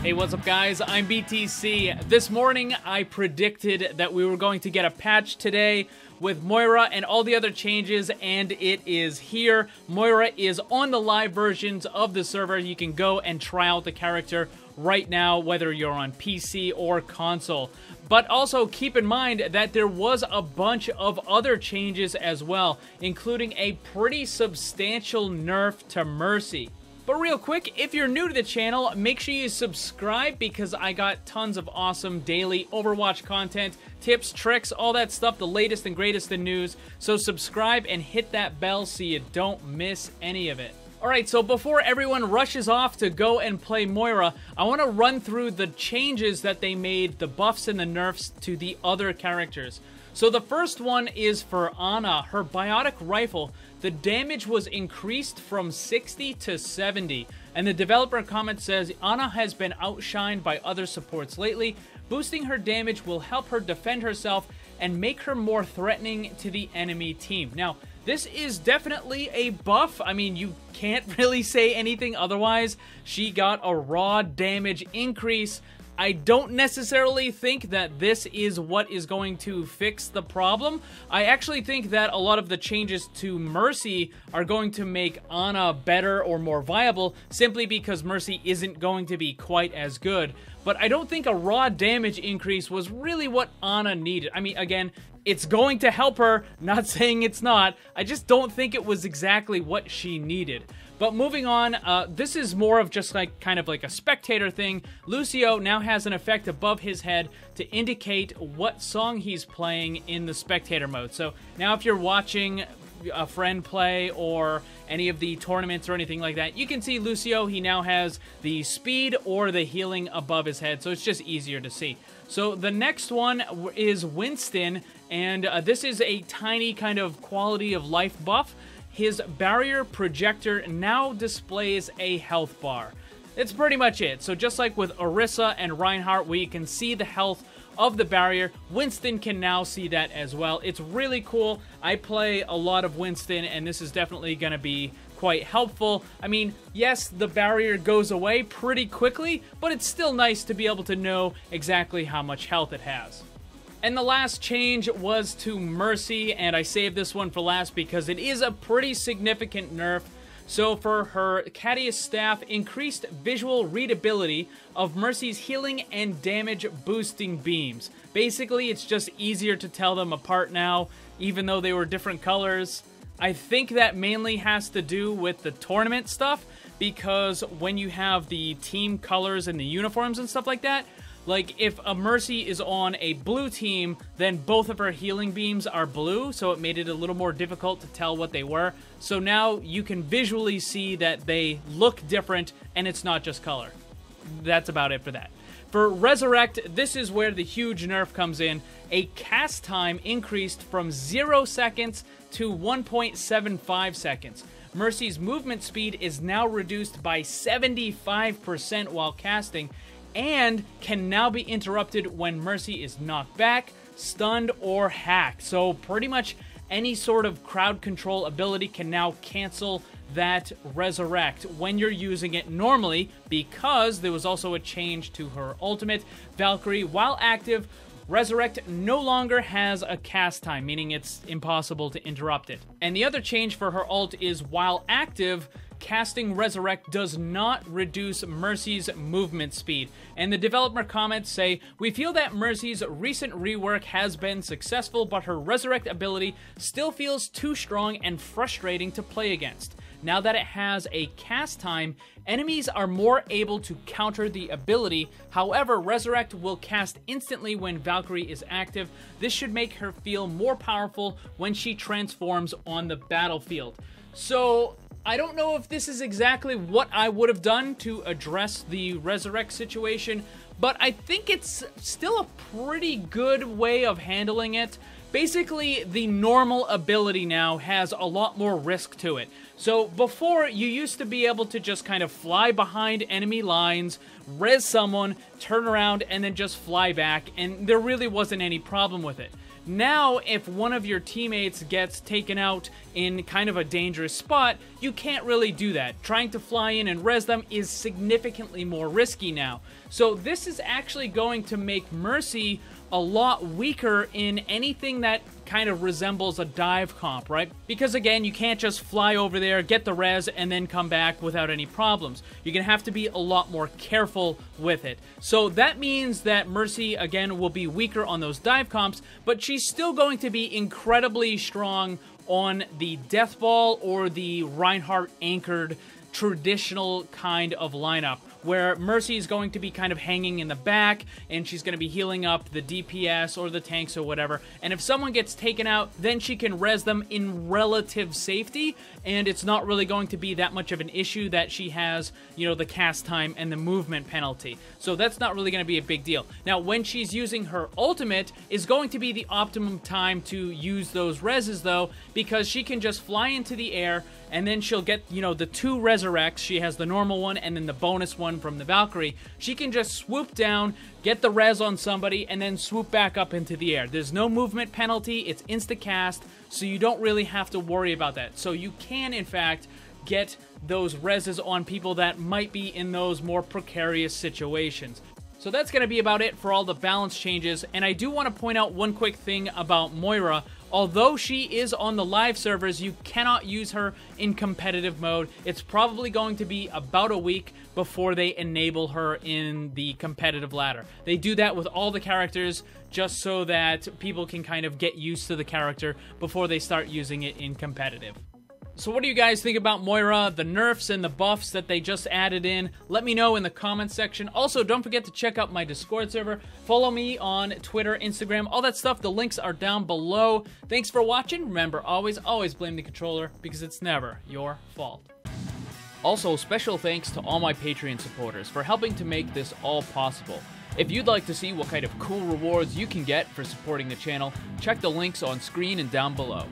Hey, what's up guys? I'm BTC. This morning I predicted that we were going to get a patch today with Moira and all the other changes, and it is here. Moira is on the live versions of the server. You can go and try out the character right now, whether you're on PC or console. But also keep in mind that there was a bunch of other changes as well, including a pretty substantial nerf to Mercy. But real quick, if you're new to the channel, make sure you subscribe because I got tons of awesome daily Overwatch content, tips, tricks, all that stuff, the latest and greatest in news. So subscribe and hit that bell so you don't miss any of it. Alright, so before everyone rushes off to go and play Moira, I want to run through the changes that they made, the buffs and the nerfs to the other characters. So the first one is for Ana. Her biotic rifle, the damage was increased from 60 to 70. And the developer comment says, Ana has been outshined by other supports lately. Boosting her damage will help her defend herself and make her more threatening to the enemy team. Now, this is definitely a buff. I mean, you can't really say anything otherwise. She got a raw damage increase. I don't necessarily think that this is what is going to fix the problem. I actually think that a lot of the changes to Mercy are going to make Ana better or more viable, simply because Mercy isn't going to be quite as good. But I don't think a raw damage increase was really what Ana needed. I mean, again, it's going to help her, not saying it's not. I just don't think it was exactly what she needed. But moving on, this is more of just like kind of like a spectator thing. Lucio now has an effect above his head to indicate what song he's playing in the spectator mode. So now if you're watching a friend play or any of the tournaments or anything like that, you can see Lucio, he now has the speed or the healing above his head, so it's just easier to see. So the next one is Winston, and this is a tiny kind of quality of life buff. His barrier projector now displays a health bar. It's pretty much it. So just like with Orisa and Reinhardt, where you can see the health of the barrier, Winston can now see that as well. It's really cool. I play a lot of Winston, and this is definitely going to be quite helpful. I mean, yes, the barrier goes away pretty quickly, but it's still nice to be able to know exactly how much health it has. And the last change was to Mercy, and I saved this one for last because it is a pretty significant nerf. So for her Cadius staff, increased visual readability of Mercy's healing and damage boosting beams. Basically, it's just easier to tell them apart now, even though they were different colors. I think that mainly has to do with the tournament stuff, because when you have the team colors and the uniforms and stuff like that, like, if a Mercy is on a blue team, then both of her healing beams are blue, so it made it a little more difficult to tell what they were. So now you can visually see that they look different, and it's not just color. That's about it for that. For Resurrect, this is where the huge nerf comes in. A cast time increased from 0 seconds to 1.75 seconds. Mercy's movement speed is now reduced by 75% while casting, and can now be interrupted when Mercy is knocked back, stunned, or hacked. So pretty much any sort of crowd control ability can now cancel that Resurrect when you're using it normally, because there was also a change to her ultimate. Valkyrie, while active, Resurrect no longer has a cast time, meaning it's impossible to interrupt it. And the other change for her ult is, while active, casting Resurrect does not reduce Mercy's movement speed. And the developer comments say, we feel that Mercy's recent rework has been successful, but her Resurrect ability still feels too strong and frustrating to play against. Now that it has a cast time, enemies are more able to counter the ability. However, Resurrect will cast instantly when Valkyrie is active. This should make her feel more powerful when she transforms on the battlefield. So I don't know if this is exactly what I would have done to address the Resurrect situation, but I think it's still a pretty good way of handling it. Basically, the normal ability now has a lot more risk to it. So before, you used to be able to just kind of fly behind enemy lines, res someone, turn around, and then just fly back, and there really wasn't any problem with it. Now, if one of your teammates gets taken out in kind of a dangerous spot, you can't really do that. Trying to fly in and res them is significantly more risky now. So this is actually going to make Mercy a lot weaker in anything that kind of resembles a dive comp, right? Because again, you can't just fly over there, get the res, and then come back without any problems. You're gonna have to be a lot more careful with it. So that means that Mercy, again, will be weaker on those dive comps, but she's still going to be incredibly strong on the Death Ball or the Reinhardt anchored traditional kind of lineup, where Mercy is going to be kind of hanging in the back, and she's going to be healing up the DPS or the tanks or whatever, and if someone gets taken out, then she can res them in relative safety, and it's not really going to be that much of an issue that she has, you know, the cast time and the movement penalty. So that's not really going to be a big deal. Now, when she's using her ultimate is going to be the optimum time to use those reses, though, because she can just fly into the air, and then she'll get, you know, the 2 resurrects. She has the normal one and then the bonus one from the Valkyrie. She can just swoop down, get the res on somebody, and then swoop back up into the air. There's no movement penalty, it's insta-cast, so you don't really have to worry about that. So you can, in fact, get those reses on people that might be in those more precarious situations. So that's going to be about it for all the balance changes, and I do want to point out one quick thing about Moira. Although she is on the live servers, you cannot use her in competitive mode. It's probably going to be about a week before they enable her in the competitive ladder. They do that with all the characters just so that people can kind of get used to the character before they start using it in competitive. So what do you guys think about Moira, the nerfs and the buffs that they just added in? Let me know in the comments section. Also, don't forget to check out my Discord server. Follow me on Twitter, Instagram, all that stuff. The links are down below. Thanks for watching. Remember, always blame the controller because it's never your fault. Also, special thanks to all my Patreon supporters for helping to make this all possible. If you'd like to see what kind of cool rewards you can get for supporting the channel, check the links on screen and down below.